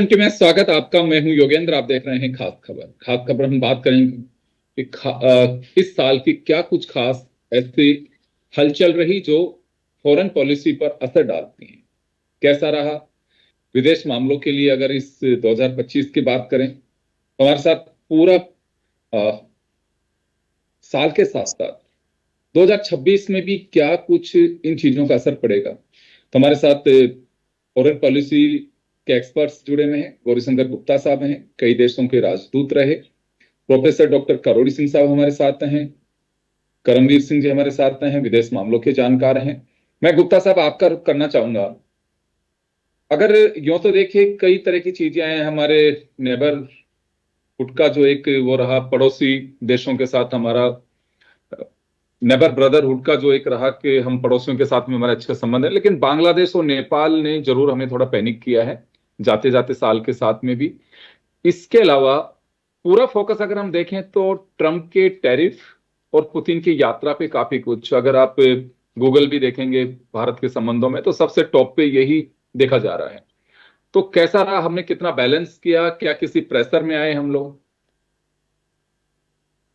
में स्वागत आपका। मैं हूं योगेंद्र। आप देख रहे हैं खास खबर। खास खबर हम बात करेंगे कि इस साल की क्या कुछ खास ऐसी हलचल रही जो फॉरेन पॉलिसी पर असर डालती है। कैसा रहा विदेश मामलों के लिए। अगर इस 2025 की बात करें तो हमारे साथ पूरा साल के साथ साथ 2026 में भी क्या कुछ इन चीजों का असर पड़ेगा। तो हमारे साथ फॉरेन पॉलिसी के एक्सपर्ट्स जुड़े हुए हैं। गौरीशंकर गुप्ता साहब हैं, कई देशों के राजदूत रहे। प्रोफेसर डॉक्टर करोड़ी सिंह साहब हमारे साथ हैं। करमवीर सिंह जी हमारे साथ हैं, विदेश मामलों के जानकार हैं। मैं गुप्ता साहब आपका रुख करना चाहूंगा। अगर यूं तो देखिए कई तरह की चीजें हैं। हमारे नेबरहुड का जो एक वो रहा, पड़ोसी देशों के साथ हमारा नेबर ब्रदरहुड का जो एक रहा कि हम पड़ोसियों के साथ में हमारे अच्छे संबंध है। लेकिन बांग्लादेश और नेपाल ने जरूर हमें थोड़ा पैनिक किया है जाते जाते साल के साथ में भी। इसके अलावा पूरा फोकस अगर हम देखें तो ट्रंप के टैरिफ और पुतिन की यात्रा पे काफी कुछ, अगर आप गूगल भी देखेंगे भारत के संबंधों में तो सबसे टॉप पे यही देखा जा रहा है। तो कैसा रहा, हमने कितना बैलेंस किया, क्या किसी प्रेशर में आए हम लोग?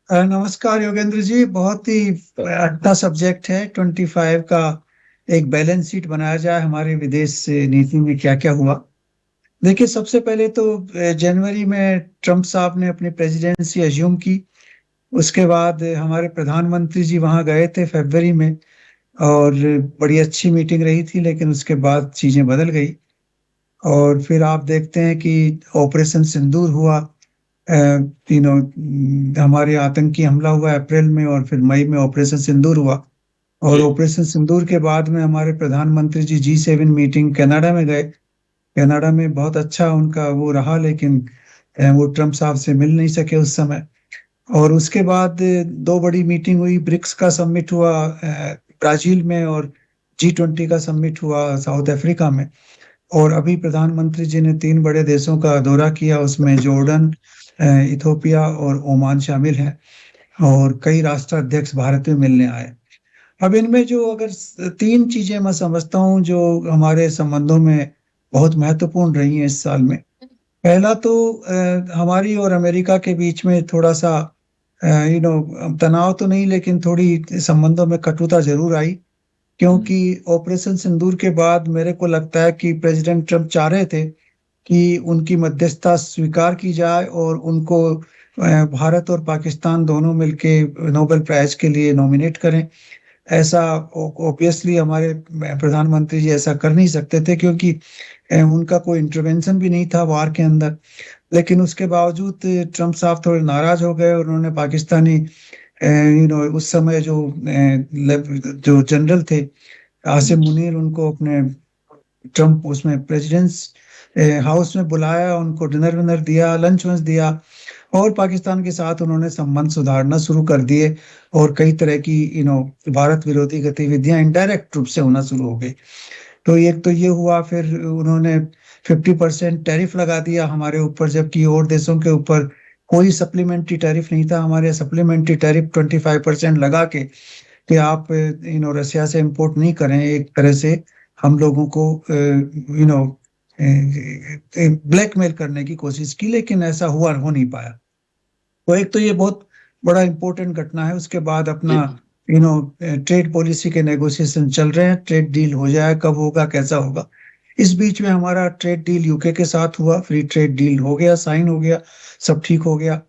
नमस्कार योगेंद्र जी, बहुत ही अच्छा सब्जेक्ट है 25 का। एक बैलेंस शीट बनाया जाए हमारे विदेश नीति में क्या क्या हुआ। देखिए, सबसे पहले तो जनवरी में ट्रंप साहब ने अपनी प्रेसिडेंसी अज्यूम की। उसके बाद हमारे प्रधानमंत्री जी वहां गए थे फरवरी में, और बड़ी अच्छी मीटिंग रही थी। लेकिन उसके बाद चीजें बदल गई, और फिर आप देखते हैं कि ऑपरेशन सिंदूर हुआ। तीनों हमारे आतंकी हमला हुआ अप्रैल में, और फिर मई में ऑपरेशन सिंदूर हुआ। और ऑपरेशन सिंदूर के बाद में हमारे प्रधानमंत्री जी G7 मीटिंग कनाडा में गए। कनाडा में बहुत अच्छा उनका वो रहा, लेकिन वो ट्रम्प साहब से मिल नहीं सके उस समय। और उसके बाद दो बड़ी मीटिंग हुई। ब्रिक्स का समिट हुआ ब्राजील में, और G20 का समिट हुआ साउथ अफ्रीका में। और अभी प्रधानमंत्री जी ने तीन बड़े देशों का दौरा किया, उसमें जॉर्डन, इथोपिया और ओमान शामिल हैं। और कई राष्ट्राध्यक्ष भारत में मिलने आए। अब इनमें जो अगर तीन चीजें मैं समझता हूँ जो हमारे संबंधों में बहुत महत्वपूर्ण रही हैं इस साल में। पहला तो हमारी और अमेरिका के बीच में थोड़ा सा तनाव तो नहीं, लेकिन थोड़ी संबंधों में कटुता जरूर आई। क्योंकि ऑपरेशन सिंदूर के बाद मेरे को लगता है कि प्रेसिडेंट ट्रम्प चाह रहे थे कि उनकी मध्यस्थता स्वीकार की जाए, और उनको भारत और पाकिस्तान दोनों मिलके नोबेल प्राइज के लिए नॉमिनेट करें। ऐसा ऑब्वियसली हमारे प्रधानमंत्री जी ऐसा कर नहीं सकते थे, क्योंकि उनका कोई इंटरवेंशन भी नहीं था वार के अंदर। लेकिन उसके बावजूद ट्रम्प साहब थोड़े नाराज हो गए। उन्होंने पाकिस्तानी उस समय जो जनरल थे आसिम मुनीर, उनको अपने ट्रम्प उसमें प्रेसिडेंस हाउस में बुलाया, उनको डिनर विनर दिया, लंच वंच दिया। और पाकिस्तान के साथ उन्होंने संबंध सुधारना शुरू कर दिए, और कई तरह की भारत विरोधी गतिविधियां इनडायरेक्ट रूप से होना शुरू हो गई। तो एक तो ये हुआ। फिर उन्होंने 50% टैरिफ लगा दिया हमारे ऊपर, जबकि और देशों के ऊपर कोई सप्लीमेंट्री टैरिफ नहीं था। हमारे सप्लीमेंट्री टैरिफ 25% लगा के कि आप रसिया से इंपोर्ट नहीं करें। एक तरह से हम लोगों को ब्लैकमेल करने की कोशिश की, लेकिन ऐसा हो नहीं पाया। तो एक तो ये बहुत बड़ा इंपॉर्टेंट घटना है। उसके बाद अपना ट्रेड पॉलिसी के नेगोशिएशन चल रहे हैं। ट्रेड डील हो जाए, कब होगा, कैसा होगा। इस बीच में हमारा ट्रेड डील यूके के साथ हुआ, फ्री ट्रेड डील हो गया, साइन हो गया, सब ठीक हो गया।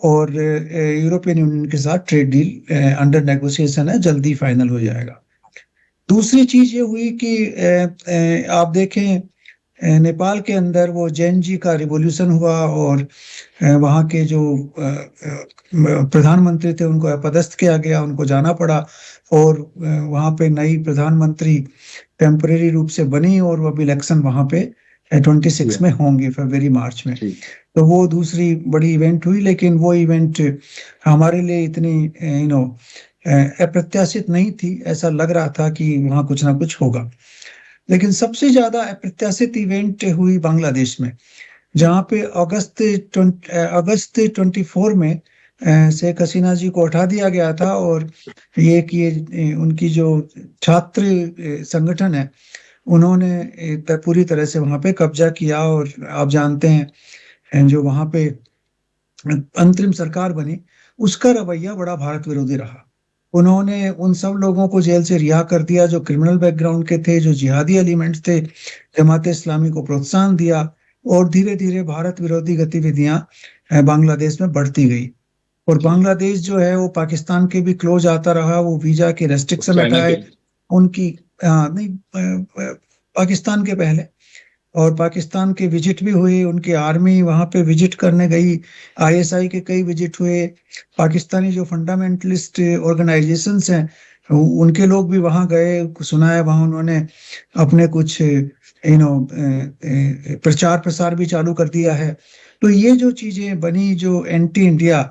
और यूरोपियन यूनियन के साथ ट्रेड डील अंडर नेगोशिएशन है, जल्दी फाइनल हो जाएगा। दूसरी चीज ये हुई कि आप देखें नेपाल के अंदर वो जैन जी का रिवॉल्यूशन हुआ, और वहाँ के जो प्रधानमंत्री थे उनको अपदस्थ किया गया, उनको जाना पड़ा। और वहाँ पे नई प्रधानमंत्री टेम्परेरी रूप से बनी, और वो अब इलेक्शन वहाँ पे 26 में होंगे, फरवरी मार्च में। तो वो दूसरी बड़ी इवेंट हुई। लेकिन वो इवेंट हमारे लिए इतनी अप्रत्याशित नहीं थी। ऐसा लग रहा था कि वहाँ कुछ ना कुछ होगा। लेकिन सबसे ज्यादा अप्रत्याशित इवेंट हुई बांग्लादेश में, जहाँ पे अगस्त 24 में शेख हसीना जी को हटा दिया गया था। और ये कि उनकी जो छात्र संगठन है उन्होंने पूरी तरह से वहां पे कब्जा किया। और आप जानते हैं जो वहां पे अंतरिम सरकार बनी, उसका रवैया बड़ा भारत विरोधी रहा। उन्होंने उन सब लोगों को जेल से रिहा कर दिया जो क्रिमिनल बैकग्राउंड के थे, जो जिहादी एलिमेंट्स थे, जमात इस्लामी को प्रोत्साहन दिया। और धीरे धीरे भारत विरोधी गतिविधियां बांग्लादेश में बढ़ती गई। और बांग्लादेश जो है वो पाकिस्तान के भी क्लोज आता रहा, वो वीजा के रेस्ट्रिक्शन चाइना के हटाए उनकी। नहीं, पाकिस्तान के पहले। और पाकिस्तान के विजिट भी हुए, उनकी आर्मी वहां पे विजिट करने गई, आईएसआई के कई विजिट हुए। पाकिस्तानी जो फंडामेंटलिस्ट ऑर्गेनाइजेशंस हैं उनके लोग भी वहां गए। सुना है वहां उन्होंने अपने कुछ प्रचार प्रसार भी चालू कर दिया है। तो ये जो चीजें बनी, जो एंटी इंडिया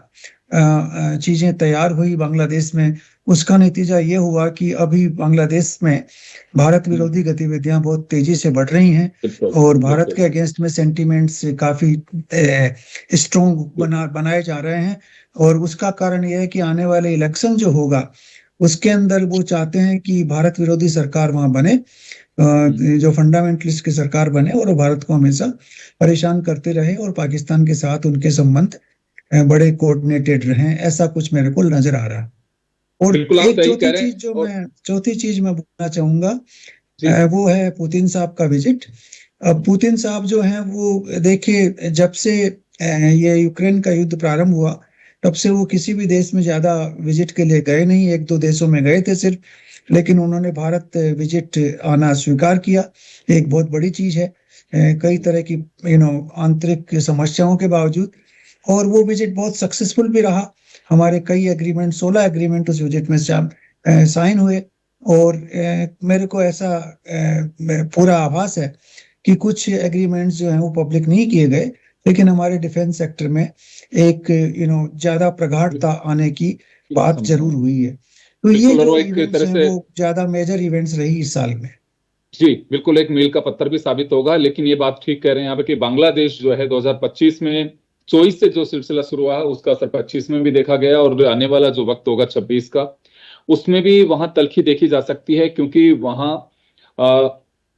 चीजें तैयार हुई बांग्लादेश में, उसका नतीजा ये हुआ कि अभी बांग्लादेश में भारत विरोधी गतिविधियां बहुत तेजी से बढ़ रही हैं। बिल्कुल और भारत के बिल्कुल अगेंस्ट में सेंटीमेंट्स काफी स्ट्रोंग बनाए जा रहे हैं। और उसका कारण यह है कि आने वाले इलेक्शन जो होगा उसके अंदर वो चाहते हैं कि भारत विरोधी सरकार वहां बने, जो फंडामेंटलिस्ट की सरकार बने, और वो भारत को हमेशा परेशान करते रहे और पाकिस्तान के साथ उनके संबंध बड़े कोऑर्डिनेटेड रहे। ऐसा कुछ मेरे को नजर आ रहा है। और बिल्कुल, आप एक सही कह रहे हैं। और चौथी चीज मैं बोलना चाहूंगा, जी वो है पुतिन साहब का विजिट। अब पुतिन साहब जो हैं वो देखिए, जब से ये यूक्रेन का युद्ध प्रारंभ हुआ तब से वो किसी भी देश में ज्यादा विजिट के लिए गए नहीं। एक दो देशों में गए थे सिर्फ, लेकिन उन्होंने भारत विजिट आना स्वीकार किया। एक बहुत बड़ी चीज है, कई तरह की आंतरिक समस्याओं के बावजूद। और वो विजिट बहुत सक्सेसफुल भी रहा। हमारे कई एग्रीमेंट, 16 एग्रीमेंट उस विजिट में साइन हुए। और मेरे को ऐसा पूरा आभास है कि कुछ एग्रीमेंट्स जो हैं वो पब्लिक नहीं किए गए, लेकिन हमारे डिफेंस सेक्टर में एक ज्यादा प्रगाढ़ता आने की बात जरूर हुई है। तो ये बिल्कुल, और जो वो एक इवेंट्स तरह हैं से, वो ज्यादा मेजर इवेंट्स रही इस साल में। जी बिल्कुल, एक मील का पत्थर भी साबित होगा। लेकिन ये बात ठीक कह रहे हैं यहाँ पे कि बांग्लादेश जो है 2025 में 24 से जो सिलसिला शुरू हुआ उसका असर 25 में भी देखा गया, और आने वाला जो वक्त होगा 26 का, उसमें भी वहां तल्खी देखी जा सकती है। क्योंकि वहां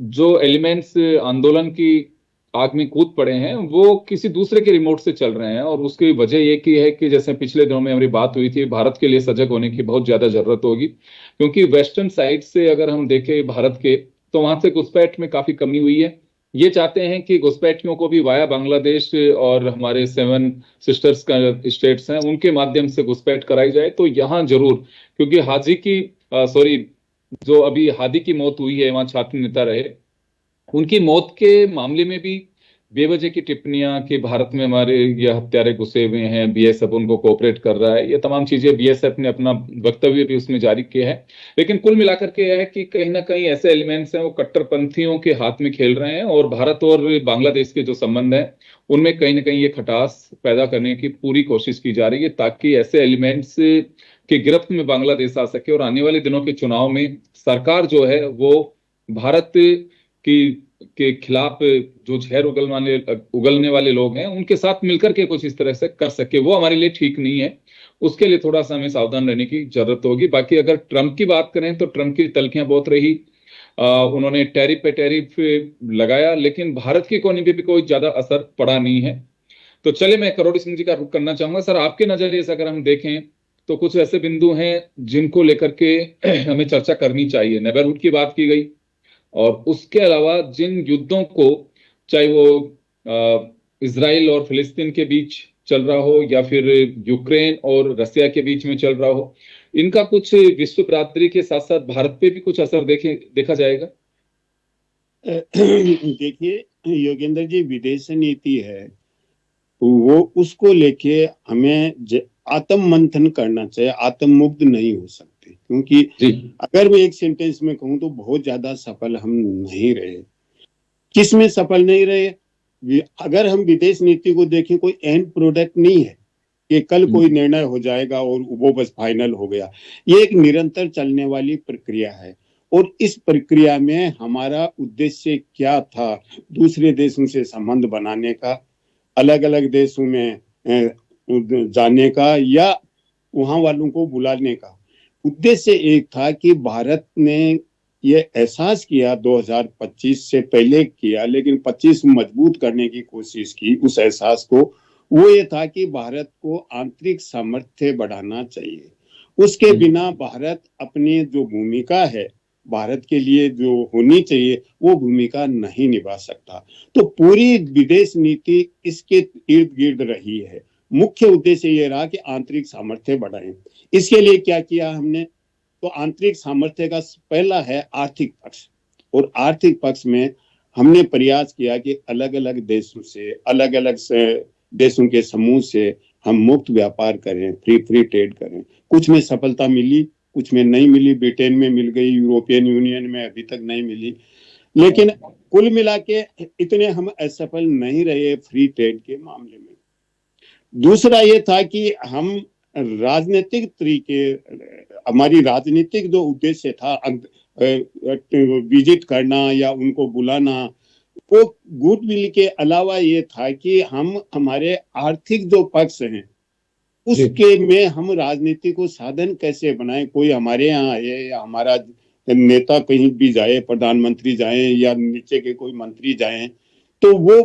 जो एलिमेंट्स आंदोलन की आग में कूद पड़े हैं वो किसी दूसरे के रिमोट से चल रहे हैं। और उसकी वजह ये की है कि जैसे पिछले दिनों में हमारी बात हुई थी, भारत के लिए सजग होने की बहुत ज्यादा जरूरत होगी। क्योंकि वेस्टर्न साइड से अगर हम देखें भारत के, तो वहां से घुसपैठ में काफी कमी हुई है। ये चाहते हैं कि घुसपैठियों को भी वाया बांग्लादेश और हमारे 7 सिस्टर्स का स्टेट्स हैं उनके माध्यम से घुसपैठ कराई जाए। तो यहाँ जरूर, क्योंकि हाजी की सॉरी जो अभी हादी की मौत हुई है, वहां छात्र नेता रहे, उनकी मौत के मामले में भी बेवजह की टिप्पणियां कि भारत में हमारे ये हत्यारे घुसे हुए हैं, बीएसएफ उनको कोऑपरेट कर रहा है, ये तमाम चीजें बीएसएफ ने अपना वक्तव्य भी उसमें जारी किया है। लेकिन कुल मिलाकर के यह है कि कहीं ना कहीं ऐसे एलिमेंट्स हैं वो कट्टरपंथियों के हाथ में खेल रहे हैं, और भारत और बांग्लादेश के जो संबंध है उनमें कहीं ना कहीं ये खटास पैदा करने की पूरी कोशिश की जा रही है, ताकि ऐसे एलिमेंट्स की गिरफ्त में बांग्लादेश आ सके और आने वाले दिनों के चुनाव में सरकार जो है वो भारत की के खिलाफ जो जहर उगलने वाले लोग हैं उनके साथ मिलकर के कुछ इस तरह से कर सके। वो हमारे लिए ठीक नहीं है, उसके लिए थोड़ा सा हमें सावधान रहने की जरूरत होगी। बाकी अगर ट्रंप की बात करें तो ट्रंप की तल्खियां बहुत रही। उन्होंने टैरिफ पे टैरिफ लगाया, लेकिन भारत की इकोनॉमी पे भी कोई ज्यादा असर पड़ा नहीं है। तो चले, मैं करोड़ी सिंह जी का रुख करना चाहूंगा। सर, आपके नजरिए से अगर हम देखें तो कुछ ऐसे बिंदु हैं जिनको लेकर के हमें चर्चा करनी चाहिए। नेबरहुड की बात की गई, और उसके अलावा जिन युद्धों को, चाहे वो इजराइल और फिलिस्तीन के बीच चल रहा हो या फिर यूक्रेन और रसिया के बीच में चल रहा हो, इनका कुछ विश्व बिरादरी के साथ साथ भारत पे भी कुछ असर देखा जाएगा। देखिए योगेंद्र जी, विदेश नीति है वो, उसको लेके हमें आत्म मंथन करना चाहिए, आत्म मुग्ध नहीं हो सकते। क्योंकि अगर मैं एक सेंटेंस में कहूँ तो बहुत ज्यादा सफल हम नहीं रहे। किस में सफल नहीं रहे? अगर हम विदेश नीति को देखें, कोई एंड प्रोडक्ट नहीं है कि कल कोई निर्णय हो जाएगा और वो बस फाइनल हो गया। ये एक निरंतर चलने वाली प्रक्रिया है, और इस प्रक्रिया में हमारा उद्देश्य क्या था? दूसरे देशों से संबंध बनाने का, अलग अलग देशों में जाने का, या वहां वालों को बुलाने का। उद्देश्य एक था कि भारत ने ये एहसास किया 2025 से पहले किया, लेकिन 25 मजबूत करने की कोशिश की उस एहसास को, वो ये था कि भारत को आंतरिक सामर्थ्य बढ़ाना चाहिए। उसके बिना भारत अपनी जो भूमिका है, भारत के लिए जो होनी चाहिए, वो भूमिका नहीं निभा सकता। तो पूरी विदेश नीति इसके इर्द गिर्द रही है। मुख्य उद्देश्य ये रहा कि आंतरिक सामर्थ्य बढ़ाएं। इसके लिए क्या किया हमने? तो आंतरिक सामर्थ्य का पहला है आर्थिक पक्ष, और आर्थिक पक्ष में हमने प्रयास किया कि अलग अलग देशों से, अलग अलग देशों के समूह से हम मुक्त व्यापार करें, फ्री ट्रेड करें। कुछ में सफलता मिली, कुछ में नहीं मिली। ब्रिटेन में मिल गई, यूरोपियन यूनियन में अभी तक नहीं मिली, लेकिन कुल मिला के इतने हम असफल नहीं रहे फ्री ट्रेड के मामले में। दूसरा ये था कि हम राजनीतिक तरीके, हमारी राजनीतिक जो उद्देश्य था विजिट करना या उनको बुलाना, वो गुडविल के अलावा ये था कि हम हमारे आर्थिक जो पक्ष हैं उसके में हम राजनीति को साधन कैसे बनाए। कोई हमारे यहाँ आए या हमारा नेता कहीं भी जाए, प्रधानमंत्री जाए या नीचे के कोई मंत्री जाए, तो वो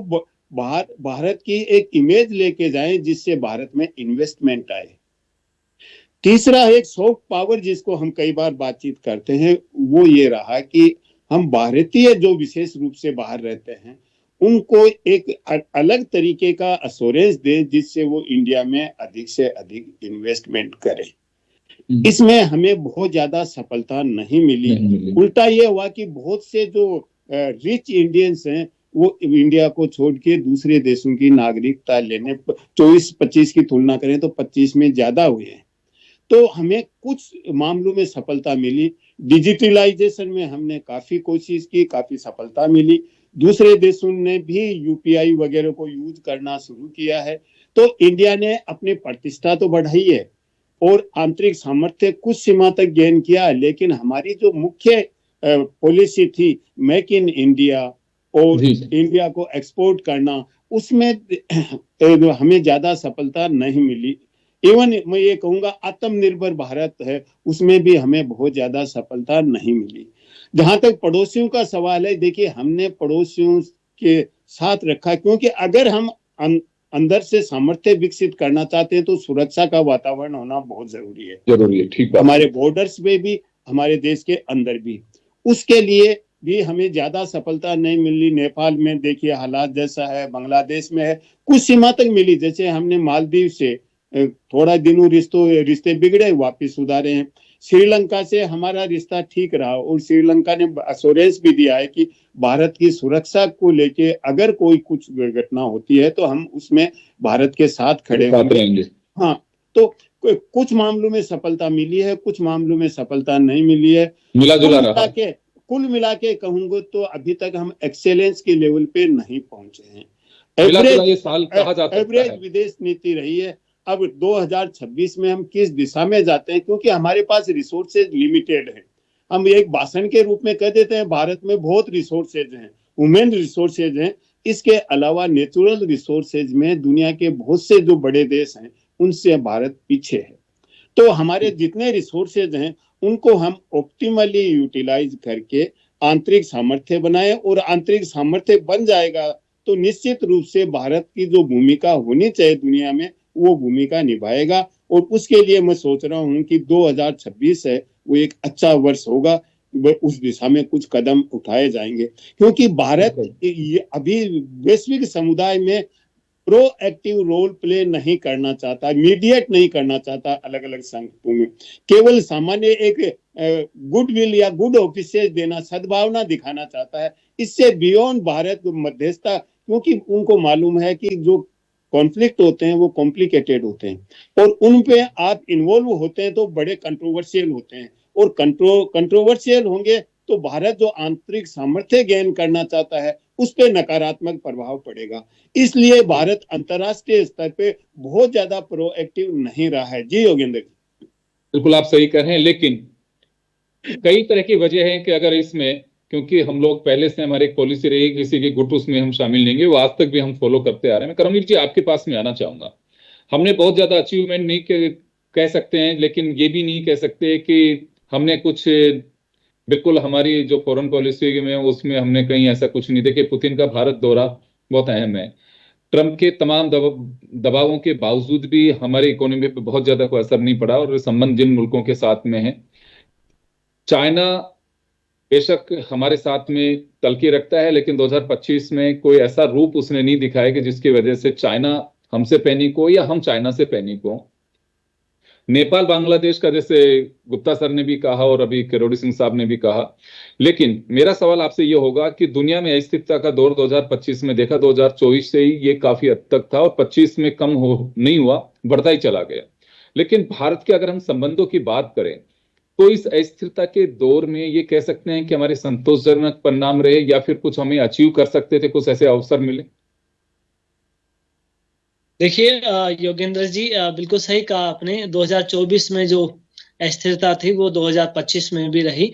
भारत की एक इमेज लेके जाए जिससे भारत में इन्वेस्टमेंट आए। तीसरा एक सॉफ्ट पावर जिसको हम कई बार बातचीत करते हैं, वो ये रहा कि हम भारतीय जो विशेष रूप से बाहर रहते हैं उनको एक अलग तरीके का अश्योरेंस दे जिससे वो इंडिया में अधिक से अधिक इन्वेस्टमेंट करें। इसमें हमें बहुत ज्यादा सफलता नहीं मिली। उल्टा ये हुआ कि बहुत से जो रिच इंडियंस हैं वो इंडिया को छोड़ के दूसरे देशों की नागरिकता लेने, 24-25 की तुलना करें तो 25 में ज्यादा हुए हैं। तो हमें कुछ मामलों में सफलता मिली। डिजिटलाइजेशन में हमने काफी कोशिश की, काफी सफलता मिली। दूसरे देशों ने भी यूपीआई वगैरह को यूज करना शुरू किया है। तो इंडिया ने अपनी प्रतिष्ठा तो बढ़ाई है और आंतरिक सामर्थ्य कुछ सीमा तक गेन किया, लेकिन हमारी जो मुख्य पॉलिसी थी मेक इन इंडिया और इंडिया को एक्सपोर्ट करना, उसमें हमें ज्यादा सफलता नहीं मिली। इवन मैं ये कहूंगा आत्मनिर्भर भारत है, उसमें भी हमें बहुत ज्यादा सफलता नहीं मिली। जहां तक पड़ोसियों का सवाल है, देखिए हमने पड़ोसियों के साथ रखा, क्योंकि अगर हम अंदर से सामर्थ्य विकसित करना चाहते हैं तो सुरक्षा का वातावरण होना बहुत जरूरी है। ठीक है, हमारे बॉर्डर्स में भी, हमारे देश के अंदर भी। उसके लिए भी हमें ज्यादा सफलता नहीं मिली। नेपाल में देखिए हालात जैसा है, बांग्लादेश में है, कुछ सीमा तक मिली। जैसे हमने मालदीव से थोड़ा दिनों रिश्ते बिगड़े, वापिस सुधारे हैं। श्रीलंका से हमारा रिश्ता ठीक रहा और श्रीलंका ने अश्योरेंस भी दिया है कि भारत की सुरक्षा को लेके अगर कोई कुछ घटना होती है तो हम उसमें भारत के साथ खड़े होंगे। हाँ, तो कुछ मामलों में सफलता मिली है, कुछ मामलों में सफलता नहीं मिली है। कुल मिला के कहूंगा तो अभी तक हम एक्सेलेंस के लेवल पे नहीं पहुंचे हैं। एवरेज विदेश नीति रही है। अब 2026 में हम किस दिशा में जाते हैं, क्योंकि हमारे पास रिसोर्सेज लिमिटेड है। हम एक भाषण के रूप में कह देते हैं भारत में बहुत रिसोर्सेज हैं, ह्यूमन रिसोर्सेज हैं। इसके अलावा नेचुरल रिसोर्सेज में दुनिया के बहुत से जो बड़े देश हैं उनसे भारत पीछे है। तो हमारे जितने रिसोर्सेज हैं उनको हम ऑप्टिमली यूटिलाइज करके आंतरिक सामर्थ्य बनाए, और आंतरिक सामर्थ्य बन जाएगा तो निश्चित रूप से भारत की जो भूमिका होनी चाहिए दुनिया में वो भूमिका निभाएगा। और उसके लिए मैं सोच रहा हूं कि 2026 है वो एक अच्छा वर्ष होगा, उस दिशा में कुछ कदम उठाए जाएंगे, क्योंकि भारत अभी वैश्विक समुदाय में प्रोएक्टिव रोल प्ले नहीं करना चाहता, मीडिएट नहीं करना चाहता अलग अलग संकटों में। केवल सामान्य एक गुडविल या गुड ऑफिसेज देना, सद्भावना दिखाना चाहता है। इससे बियॉन्ड भारत मध्यस्थता, क्योंकि उनको मालूम है कि जो कॉन्फ्लिक्ट होते हैं वो कॉम्प्लिकेटेड होते हैं और उन पे आप इन्वॉल्व होते हैं तो बड़े कंट्रोवर्शियल होते हैं, और कंट्रोवर्शियल होंगे तो भारत जो आंतरिक सामर्थ्य गेन करना चाहता है उस पे नकारात्मक प्रभाव पड़ेगा। इसलिए भारत अंतर्राष्ट्रीय स्तर पे बहुत ज्यादा प्रोएक्टिव नहीं रहा है। जी योगेंद्र, बिल्कुल आप सही कह रहे हैं, लेकिन कई तरह की वजह है कि अगर इसमें, क्योंकि हम लोग पहले से हमारी एक पॉलिसी रही किसी के गुट उसमें हम शामिल नहीं, वो आज तक भी हम फॉलो करते आ रहे हैं। मैं करमवीर जी आपके पास में आना चाहूंगा। हमने बहुत ज्यादा अचीवमेंट नहीं कह सकते हैं, लेकिन ये भी नहीं कह सकते कि हमने कुछ बिल्कुल हमारी जो फॉरेन पॉलिसी में उसमें हमने कहीं ऐसा कुछ नहीं देखिए। पुतिन का भारत दौरा बहुत अहम है। ट्रम्प के तमाम दबावों के बावजूद भी हमारी इकोनॉमी पे बहुत ज्यादा कोई असर नहीं पड़ा, और संबंध जिन मुल्कों के साथ में है, चाइना बेशक हमारे साथ में तलखी रखता है, लेकिन 2025 में कोई ऐसा रूप उसने नहीं दिखाया कि जिसकी वजह से चाइना हमसे पैनिक हो या हम चाइना से पैनिक हो। नेपाल बांग्लादेश का जैसे गुप्ता सर ने भी कहा और अभी किरोड़ी सिंह साहब ने भी कहा, लेकिन मेरा सवाल आपसे ये होगा कि दुनिया में अस्थिरता का दौर 2025 में देखा, 2024 से ही ये काफी हद तक था और 25 में कम हो नहीं हुआ, बढ़ता ही चला गया। लेकिन भारत के अगर हम संबंधों की बात करें तो इस अस्थिरता के दौर में ये कह सकते हैं कि हमारे संतोषजनक परिणाम रहे या फिर कुछ हमें अचीव कर सकते थे, कुछ ऐसे अवसर मिले? देखिए योगेंद्र जी, बिल्कुल सही कहा आपने। 2024 में जो अस्थिरता थी वो 2025 में भी रही,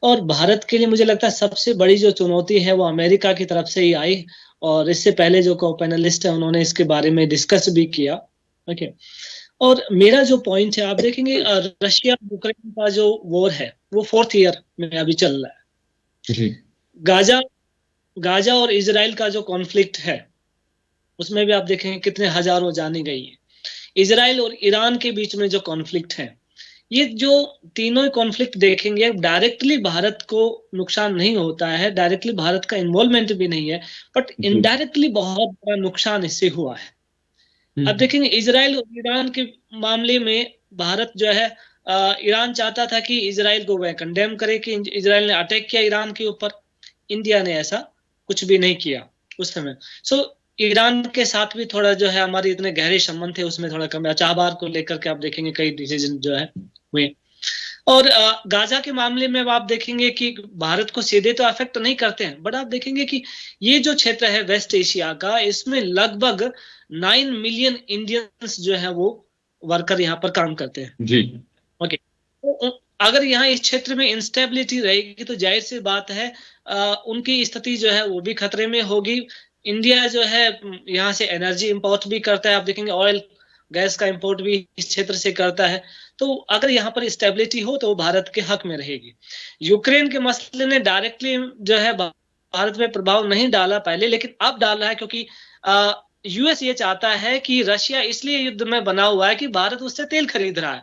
और भारत के लिए मुझे लगता है सबसे बड़ी जो चुनौती है वो अमेरिका की तरफ से ही आई, और इससे पहले जो को पैनलिस्ट है उन्होंने इसके बारे में डिस्कस भी किया। ओके, और मेरा जो पॉइंट है, आप देखेंगे रशिया यूक्रेन का जो वॉर है वो 4th ईयर में अभी चल रहा है जी। गाजा और इजराइल का जो कॉन्फ्लिक्ट है उसमें भी आप देखेंगे कितने हजारों जाने गई है। इजराइल और ईरान के बीच में जो कॉन्फ्लिक्ट है, ये जो तीनों कॉन्फ्लिक्ट देखेंगे, डायरेक्टली भारत को नुकसान नहीं होता है, डायरेक्टली भारत का इन्वॉल्वमेंट भी नहीं है, बट इनडायरेक्टली बहुत बड़ा नुकसान इससे हुआ है। अब देखेंगे इजराइल और ईरान के मामले में भारत जो है, ईरान चाहता था कि इजराइल को वह कंडेम करे कि इजराइल ने अटैक किया ईरान के ऊपर। इंडिया ने ऐसा कुछ भी नहीं किया उस समय। सो ईरान के साथ भी थोड़ा जो है हमारे इतने गहरे संबंध थे, उसमें थोड़ा कम, चाबहार को लेकर के आप देखेंगे कई डिसीजन जो है हुए। और गाजा के मामले में आप देखेंगे कि भारत को सीधे तो अफेक्ट नहीं करते हैं, बट आप देखेंगे कि ये जो क्षेत्र है वेस्ट एशिया का, इसमें लगभग 9 मिलियन इंडियंस जो है वो वर्कर यहाँ पर काम करते हैं। जी। ओके, तो अगर यहाँ इस क्षेत्र में इंस्टेबिलिटी रहेगी तो जाहिर सी बात है उनकी स्थिति जो है वो भी खतरे में होगी। इंडिया जो है यहाँ से एनर्जी इंपोर्ट भी करता है, आप देखेंगे ऑयल गैस का इंपोर्ट भी इस क्षेत्र से करता है। तो अगर यहाँ पर स्टेबिलिटी हो तो वो भारत के हक में रहेगी। यूक्रेन के मसले ने डायरेक्टली जो है भारत में प्रभाव नहीं डाला पहले, लेकिन अब डाल रहा है, क्योंकि यूएस ये चाहता है कि रशिया इसलिए युद्ध में बना हुआ है कि भारत उससे तेल खरीद रहा है,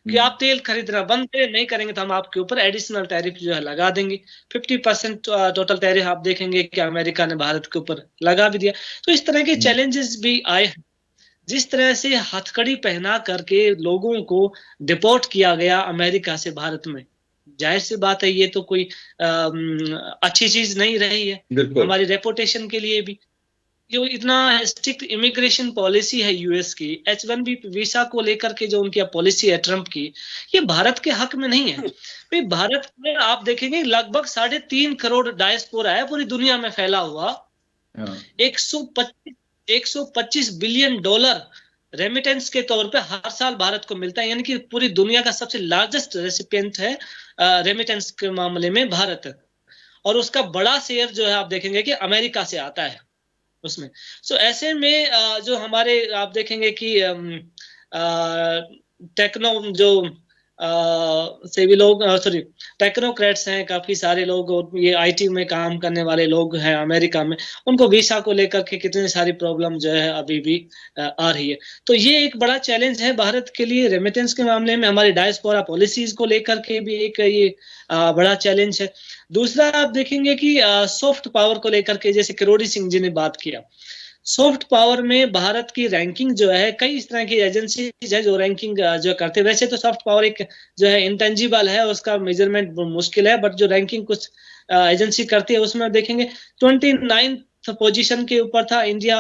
कि आप तेल खरीदना बंद करें, नहीं करेंगे तो हम आपके ऊपर एडिशनल टैरिफ जो है लगा देंगे। 50% टोटल टैरिफ आप देखेंगे कि अमेरिका ने भारत के ऊपर लगा भी दिया। तो इस तरह के चैलेंजेस भी आए हैं। जिस तरह से हथकड़ी पहना करके लोगों को डिपोर्ट किया गया अमेरिका से भारत में, जाहिर सी बात है ये तो कोई अच्छी चीज नहीं रही है हमारी रेपुटेशन के लिए भी। जो इतना स्ट्रिक्ट इमिग्रेशन पॉलिसी है यूएस की, H1B वीसा को लेकर के जो उनकी पॉलिसी है ट्रंप की, ये भारत के हक में नहीं है। भाई भारत में आप देखेंगे लगभग 3.5 करोड़ डायस्पोरा है पूरी दुनिया में फैला हुआ। 125 बिलियन डॉलर रेमिटेंस के तौर पे हर साल भारत को मिलता है, यानी कि पूरी दुनिया का सबसे लार्जेस्ट रेसिपिएंट है रेमिटेंस के मामले में भारत। और उसका बड़ा शेयर जो है आप देखेंगे कि अमेरिका से आता है उसमें। सो ऐसे में जो हमारे आप देखेंगे कि टेक्नो जो से भी लोग सॉरी टेक्नोक्रेट्स हैं काफी सारे लोग, और ये आईटी में काम करने वाले लोग हैं अमेरिका में, उनको वीसा को लेकर के कितनी सारी प्रॉब्लम जो है अभी भी आ रही है। तो ये एक बड़ा चैलेंज है भारत के लिए। रेमिटेंस के मामले में हमारी डायस्पोरा पॉलिसीज को लेकर के भी एक ये बड़ा चैलेंज है। दूसरा आप देखेंगे कि सॉफ्ट पावर को लेकर के, जैसे किरोड़ी सिंह जी ने बात किया, सॉफ्ट पावर में भारत की रैंकिंग जो है, कई इस तरह की एजेंसीज है जो रैंकिंग जो करते हैं। वैसे तो सॉफ्ट पावर एक जो है इंटेंजिबल है, उसका मेजरमेंट मुश्किल है, बट जो रैंकिंग कुछ एजेंसी करती है उसमें देखेंगे 29th पोजीशन के ऊपर था इंडिया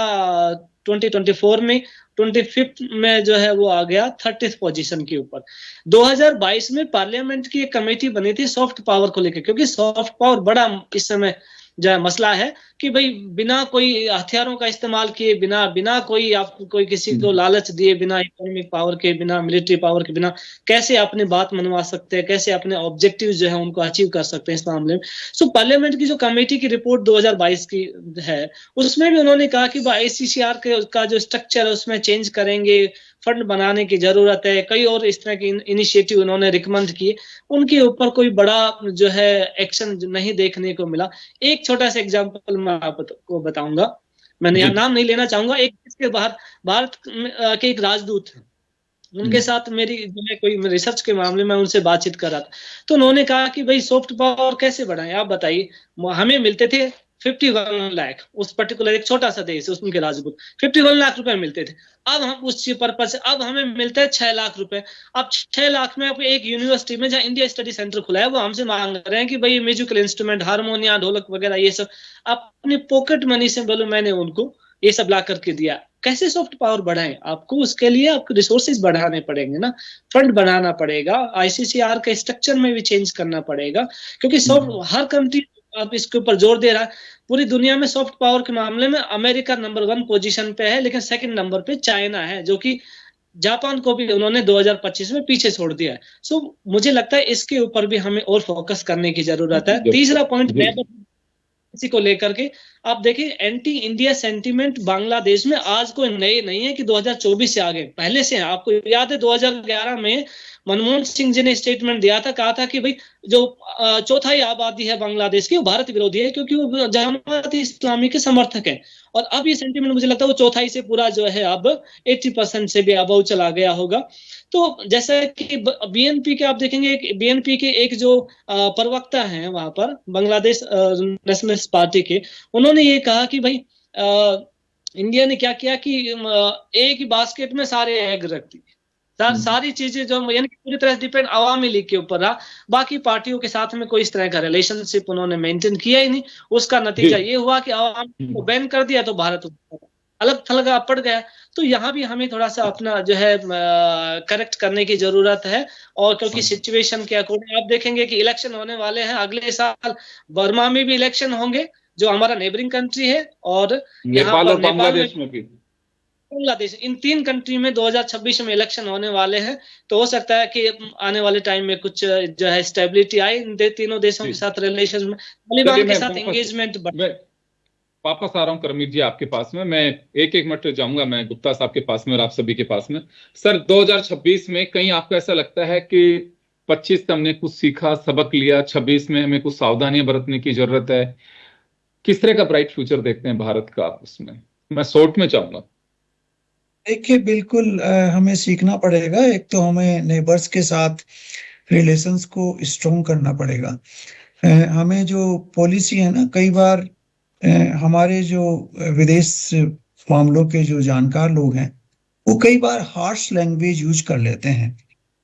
2024 में। 25th में जो है वो आ गया 30th पोजीशन के ऊपर। 2022 में पार्लियामेंट की एक कमेटी बनी थी सॉफ्ट पावर को लेकर, क्योंकि सॉफ्ट पावर बड़ा इस समय जो है मसला है कि भाई बिना कोई हथियारों का इस्तेमाल किए, बिना कोई किसी को लालच दिए, बिना इकोनॉमिक पावर के, बिना मिलिट्री पावर के, बिना कैसे अपनी बात मनवा सकते हैं, कैसे अपने ऑब्जेक्टिव जो है उनको अचीव कर सकते हैं इस मामले में। सो पार्लियामेंट की जो कमेटी की रिपोर्ट 2022 की है, उसमें भी उन्होंने कहा कि ICCR का जो स्ट्रक्चर है उसमें चेंज करेंगे, फंड बनाने की जरूरत है। कई और इस तरह की इनिशिएटिव उन्होंने रिकमेंड किए, उनके ऊपर कोई बड़ा जो है एक्शन नहीं देखने को मिला। एक छोटा सा एग्जांपल मैं आपको बताऊंगा, मैंने यहाँ जी नाम नहीं लेना चाहूंगा। एक इसके बाहर भारत के एक राजदूत हैं, उनके साथ मेरी जो है कोई रिसर्च के मामले में उनसे बातचीत कर रहा था, तो उन्होंने कहा कि भाई सॉफ्ट पावर कैसे बढ़ाएं, आप बताइए। हमें मिलते थे 51 लाख, उस पर्टिकुलर एक छोटा सा देश उनके राजदूत 51 लाख रुपए मिलते थे। अब हम उस पर्पज से अब हमें मिलता है 6 लाख रुपए। अब 6 लाख में एक यूनिवर्सिटी में जहाँ इंडिया स्टडी सेंटर खुला है, वो हमसे मांग रहे हैं कि भाई म्यूजिकल इंस्ट्रूमेंट, हारमोनिया, ढोलक वगैरह ये सब अपनी पॉकेट मनी से बोलो मैंने उनको ये सब ला करके दिया। कैसे सॉफ्ट पावर बढ़ाएं? आपको उसके लिए आपको रिसोर्सेज बढ़ाने पड़ेंगे ना, फंड बनाना पड़ेगा, आईसीसीआर के स्ट्रक्चर में भी चेंज करना पड़ेगा, क्योंकि हर कंट्री अब इसके ऊपर जोर दे रहा है। पूरी दुनिया में सॉफ्ट पावर के मामले में अमेरिका नंबर 1 पोजीशन पे है, लेकिन सेकंड नंबर पे चाइना है, जो कि जापान को भी उन्होंने 2025 में पीछे छोड़ दिया है। सो मुझे लगता है इसके ऊपर भी हमें और फोकस करने की जरूरत है। तीसरा पॉइंट मैं इसी को लेकर के, आप देखिए एंटी इंडिया सेंटीमेंट बांग्लादेश में आज कोई नए नहीं है कि 2024 से आगे, पहले से है। आपको याद है 2011 में मनमोहन सिंह जी ने स्टेटमेंट दिया था, कहा था कि भाई जो चौथाई आबादी है बांग्लादेश की वो भारत विरोधी है, क्योंकि वो जमात इस्लामी के समर्थक है। और अब ये सेंटीमेंट मुझे लगता है वो चौथाई से पूरा जो है अब 80% से भी अबव चला गया होगा। तो जैसे कि बीएनपी के आप देखेंगे, बीएनपी के एक जो प्रवक्ता हैं वहां पर बांग्लादेश नेशनलिस्ट पार्टी के, उन्होंने ये कहा कि भाई इंडिया ने क्या किया कि एक ही बास्केट में सारे एग रख दिए। सारी चीजें जो यानी कि पूरी तरह से डिपेंड अवामी लीग के ऊपर रहा, बाकी पार्टियों के साथ में कोई इस तरह का रिलेशनशिप उन्होंने मेंटेन किया ही नहीं। उसका नतीजा ये हुआ कि अवामी को बैन कर दिया तो भारत अलग थलग पड़ गया। तो यहाँ भी हमें थोड़ा सा अपना जो है करेक्ट करने की जरूरत है। और क्योंकि सिचुएशन के अकॉर्डिंग आप देखेंगे कि इलेक्शन होने वाले हैं अगले साल, बर्मा में भी इलेक्शन होंगे जो हमारा नेबरिंग कंट्री है, और नेपाल और बांग्लादेश में भी, बांग्लादेश, इन 3 कंट्री में 2026 में इलेक्शन होने वाले हैं। तो हो सकता है कि आने वाले टाइम में कुछ जो है स्टेबिलिटी आए इन तीनों देशों के साथ रिलेशन में, तालिबान के साथ एंगेजमेंट बढ़े। वापस आ रहा हूं करमीत जी आपके पास में, मैं एक मिनट जाऊंगा मैं गुप्ता साहब के पास में और आप सभी के पास में। सर 2026 में कहीं आपको ऐसा लगता है कि 25 से हमने कुछ सीखा, सबक लिया, 26 में हमें कुछ सावधानियां बरतने की जरूरत है? किस तरह का ब्राइट फ्यूचर देखते हैं भारत का उसमें? मैं शॉर्ट में चाहूंगा। देखिए बिल्कुल हमें सीखना पड़ेगा। एक तो हमें नेबर्स के साथ रिलेशंस को स्ट्रॉन्ग करना पड़ेगा। हमें जो पॉलिसी है ना, कई बार हमारे जो विदेश मामलों के जो जानकार लोग हैं वो कई बार हार्श लैंग्वेज यूज कर लेते हैं।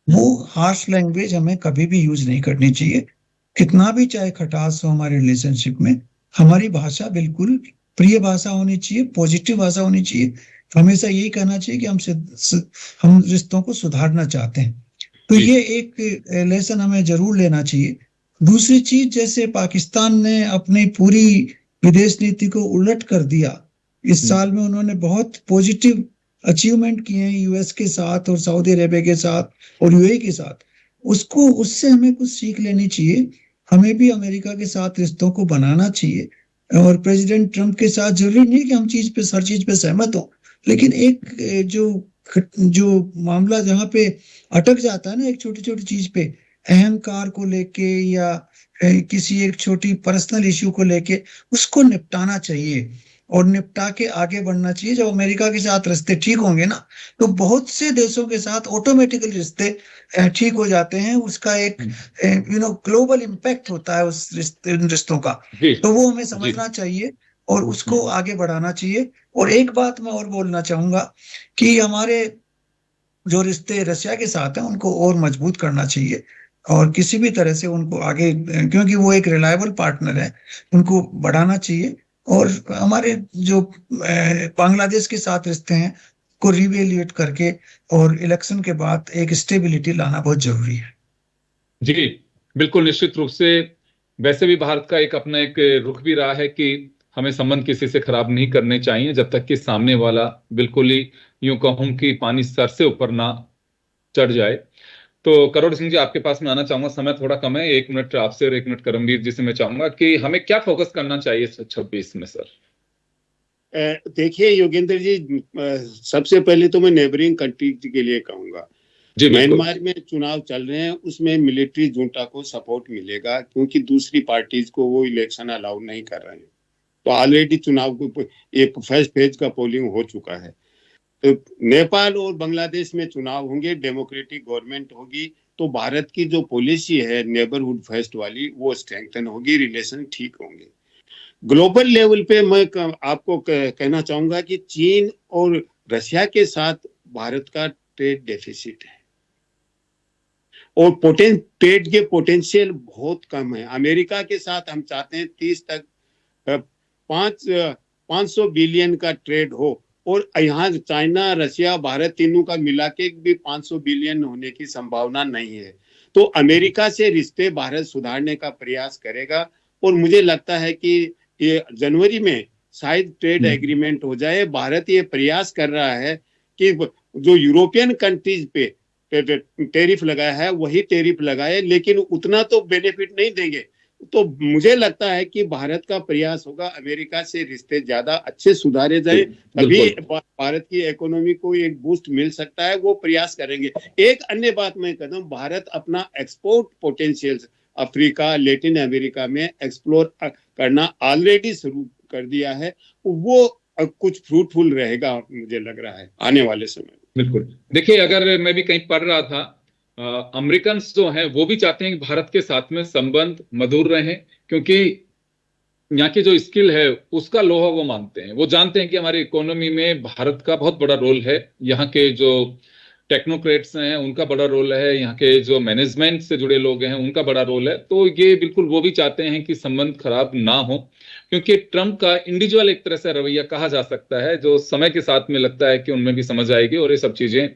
वो हार्श लैंग्वेज हमें कभी भी यूज नहीं करनी चाहिए। कितना भी चाहे खटास हो हमारे रिलेशनशिप में, हमारी भाषा बिल्कुल प्रिय भाषा होनी चाहिए, पॉजिटिव भाषा होनी चाहिए। हमेशा यही कहना चाहिए कि हम रिश्तों को सुधारना चाहते हैं। तो ये एक लेसन हमें जरूर लेना चाहिए। दूसरी चीज, जैसे पाकिस्तान ने अपनी पूरी विदेश नीति को उलट कर दिया इस साल में, उन्होंने बहुत पॉजिटिव अचीवमेंट किए हैं यूएस के साथ और सऊदी अरेबिया के साथ और यूएई के साथ। उससे हमें कुछ सीख लेनी चाहिए। हमें भी अमेरिका के साथ रिश्तों को बनाना चाहिए। और प्रेसिडेंट ट्रंप के साथ जरूरी नहीं कि हम हर चीज पे सहमत हो, लेकिन एक जो मामला जहाँ पे अटक जाता है ना एक छोटी छोटी चीज पे, अहंकार को लेके या किसी एक छोटी पर्सनल इश्यू को लेके, उसको निपटाना चाहिए और निपटा के आगे बढ़ना चाहिए। जब अमेरिका के साथ रिश्ते ठीक होंगे ना, तो बहुत से देशों के साथ ऑटोमेटिकली रिश्ते ठीक हो जाते हैं। उसका एक ग्लोबल इम्पैक्ट होता है उन रिश्तों का। तो वो हमें समझना चाहिए और उसको आगे बढ़ाना चाहिए। और एक बात मैं और बोलना चाहूंगा कि हमारे जो रिश्ते रशिया के साथ हैं उनको और मजबूत करना चाहिए और किसी भी तरह से उनको आगे, क्योंकि वो एक रिलायबल पार्टनर है, उनको बढ़ाना चाहिए। और हमारे जो बांग्लादेश के साथ रिश्ते हैं को रिवेल्यूएट करके और इलेक्शन के बाद एक स्टेबिलिटी लाना बहुत जरूरी है। जी बिल्कुल, निश्चित रूप से। वैसे भी भारत का एक अपना एक रुख भी रहा है कि हमें संबंध किसी से खराब नहीं करने चाहिए जब तक कि सामने वाला बिल्कुल ही यूं कहूं कि पानी सर से ऊपर ना चढ़ जाए। तो करोड़ सिंह जी आपके पास में आना चाहूंगा, समय थोड़ा कम है, 1 मिनट आपसे और 1 मिनट करमवीर जी से मैं चाहूंगा कि हमें क्या फोकस करना चाहिए 26 में सर? देखिए योगेंद्र जी, सबसे पहले तो मैं नेबरिंग कंट्री के लिए कहूंगा, म्यांमार में चुनाव चल रहे हैं, उसमें मिलिट्री जुंटा को सपोर्ट मिलेगा क्योंकि दूसरी पार्टीज को वो इलेक्शन अलाउ नहीं कर रहे हैं। तो ऑलरेडी चुनाव को एक फर्स्ट फेज का पोलिंग हो चुका है। तो नेपाल और बांग्लादेश में चुनाव होंगे, डेमोक्रेटिक गवर्नमेंट होगी, तो भारत की जो पॉलिसी है नेबरहुड फर्स्ट वाली वो स्ट्रेंथन होगी, रिलेशन ठीक होंगे। ग्लोबल लेवल पे मैं आपको कहना चाहूंगा कि चीन और रशिया के साथ भारत का ट्रेड डेफिसिट है और ट्रेड के पोटेंशियल बहुत कम है। अमेरिका के साथ हम चाहते हैं 30 तक 500 बिलियन का ट्रेड हो, और यहाँ चाइना, रशिया, भारत तीनों का मिला के भी 500 बिलियन होने की संभावना नहीं है। तो अमेरिका से रिश्ते भारत सुधारने का प्रयास करेगा और मुझे लगता है कि ये जनवरी में शायद ट्रेड एग्रीमेंट हो जाए। भारत ये प्रयास कर रहा है कि जो यूरोपियन कंट्रीज पे टेरिफ लगाया है वही टेरिफ लगाए, लेकिन उतना तो बेनिफिट नहीं देंगे। तो मुझे लगता है कि भारत का प्रयास होगा अमेरिका से रिश्ते ज्यादा अच्छे सुधारे जाए, तभी भारत की इकोनॉमी को एक बूस्ट मिल सकता है, वो प्रयास करेंगे। एक अन्य बात मैं कहता हूँ, भारत अपना export potential Africa, Latin America में एक्सप्लोर करना ऑलरेडी शुरू कर दिया है, वो कुछ फ्रूटफुल रहेगा मुझे लग रहा है आने वाले समय। बिल्कुल। देखिए, अगर मैं भी कहीं पढ़ रहा था, अमेरिकन जो हैं वो भी चाहते हैं कि भारत के साथ में संबंध मधुर रहें, क्योंकि यहाँ की जो स्किल है उसका लोहा वो मानते हैं। वो जानते हैं कि हमारी इकोनॉमी में भारत का बहुत बड़ा रोल है, यहाँ के जो टेक्नोक्रेट्स हैं उनका बड़ा रोल है, यहाँ के जो मैनेजमेंट से जुड़े लोग हैं उनका बड़ा रोल है। तो ये बिल्कुल वो भी चाहते हैं कि संबंध खराब ना हो, क्योंकि ट्रंप का इंडिविजुअल एक तरह से रवैया कहा जा सकता है, जो समय के साथ में लगता है कि उनमें भी समझ आएगी और ये सब चीजें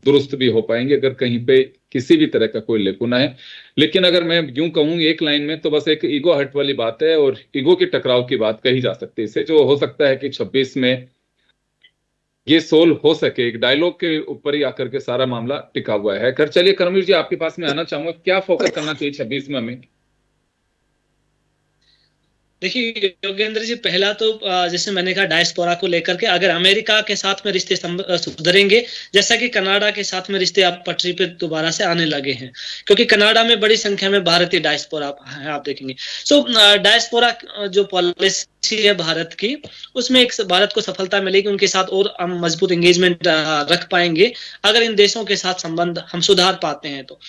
दुरुस्त भी हो पाएंगे अगर कहीं पे किसी भी तरह का कोई लेकुना है। लेकिन अगर मैं यूं कहूं एक लाइन में, तो बस एक ईगो हर्ट वाली बात है और ईगो के टकराव की बात कही जा सकती है इससे, जो हो सकता है कि 26 में ये सोल्व हो सके। एक डायलॉग के ऊपर ही आकर के सारा मामला टिका हुआ है। खैर चलिए कर्मवीर जी, आपके पास में आना चाहूंगा, क्या फोकस करना चाहिए 26 में हमें? देखिए योगेंद्र जी, पहला तो जैसे मैंने कहा डायस्पोरा को लेकर के अगर अमेरिका के साथ में रिश्ते सुधरेंगे, जैसा कि कनाडा के साथ में रिश्ते आप पटरी पे दोबारा से आने लगे हैं, क्योंकि कनाडा में बड़ी संख्या में भारतीय डायस्पोरा है, आप देखेंगे। सो डायस्पोरा जो पॉलिसी है भारत की, उसमें एक भारत को सफलता मिलेगी, उनके साथ और हम मजबूत एंगेजमेंट रख पाएंगे अगर इन देशों के साथ संबंध हम सुधार पाते हैं तो।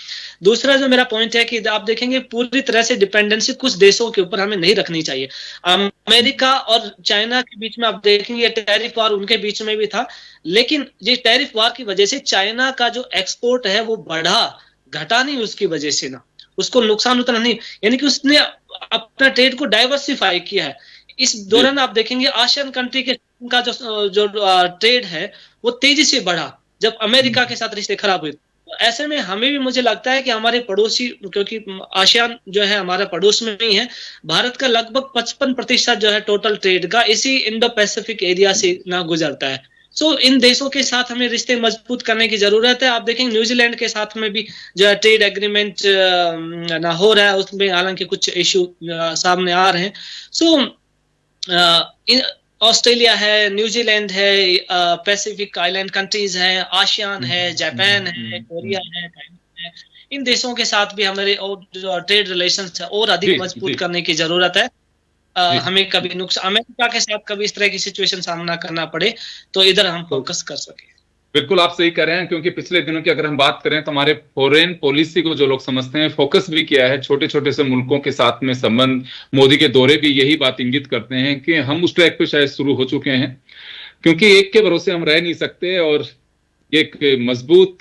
दूसरा जो मेरा पॉइंट है कि आप देखेंगे पूरी तरह से डिपेंडेंसी कुछ देशों के ऊपर हमें नहीं रखनी चाहिए। अमेरिका और चाइना के बीच में आप देखेंगे टैरिफ वार उनके बीच में भी था, लेकिन ये टैरिफ वार की वजह से चाइना का जो एक्सपोर्ट है वो बढ़ा, घटा नहीं उसकी वजह से, ना उसको नुकसान उतना नहीं, यानी कि उसने अपना ट्रेड को डाइवर्सिफाई किया है। इस दौरान आप देखेंगे आसियान कंट्री के का जो ट्रेड है वो तेजी से बढ़ा जब अमेरिका के साथ रिश्ते खराब हुए। तो ऐसे में हमें भी मुझे लगता है कि हमारे पड़ोसी, क्योंकि आसियान जो है हमारा पड़ोस में ही है, भारत का लगभग 55% जो है टोटल ट्रेड का इसी इंडो पैसिफिक एरिया से ना गुजरता है। सो इन देशों के साथ हमें रिश्ते मजबूत करने की जरूरत है। आप देखेंगे न्यूजीलैंड के साथ में भी जो है ट्रेड एग्रीमेंट ना हो रहा है, उसमें हालांकि कुछ इश्यू सामने आ रहे हैं। सो ऑस्ट्रेलिया है, न्यूजीलैंड है, पैसिफिक आइलैंड कंट्रीज हैं, आसियान है, जापान है, कोरिया है, थाईलैंड है, इन देशों के साथ भी हमारे और जो ट्रेड रिलेशंस है और अधिक मजबूत करने की जरूरत है। हमें कभी नुकसान, अमेरिका के साथ कभी इस तरह की सिचुएशन सामना करना पड़े तो इधर हम फोकस कर सके। बिल्कुल आप सही कह रहे हैं, क्योंकि पिछले दिनों की अगर हम बात करें तो हमारे फॉरेन पॉलिसी को जो लोग समझते हैं फोकस भी किया है छोटे छोटे से मुल्कों के साथ में संबंध। मोदी के दौरे भी यही बात इंगित करते हैं कि हम उस ट्रैक पे शायद शुरू हो चुके हैं, क्योंकि एक के भरोसे हम रह नहीं सकते। और एक मजबूत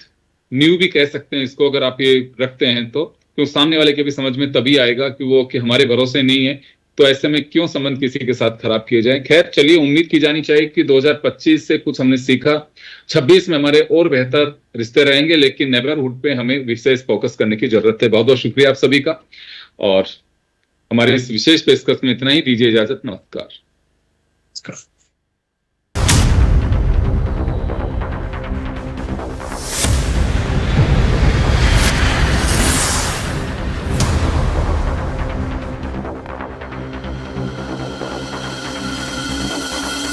नींव भी कह सकते हैं इसको अगर आप ये रखते हैं तो सामने वाले के भी समझ में तभी आएगा कि वो कि हमारे भरोसे नहीं है, तो ऐसे में क्यों संबंध किसी के साथ खराब किए जाए। खैर चलिए, उम्मीद की जानी चाहिए कि 2025 से कुछ हमने सीखा, 26 में हमारे और बेहतर रिश्ते रहेंगे, लेकिन नेबरहुड पे हमें विशेष फोकस करने की जरूरत है। बहुत बहुत शुक्रिया आप सभी का, और हमारे इस विशेष पेशकश में इतना ही। दीजिए इजाजत, नमस्कार।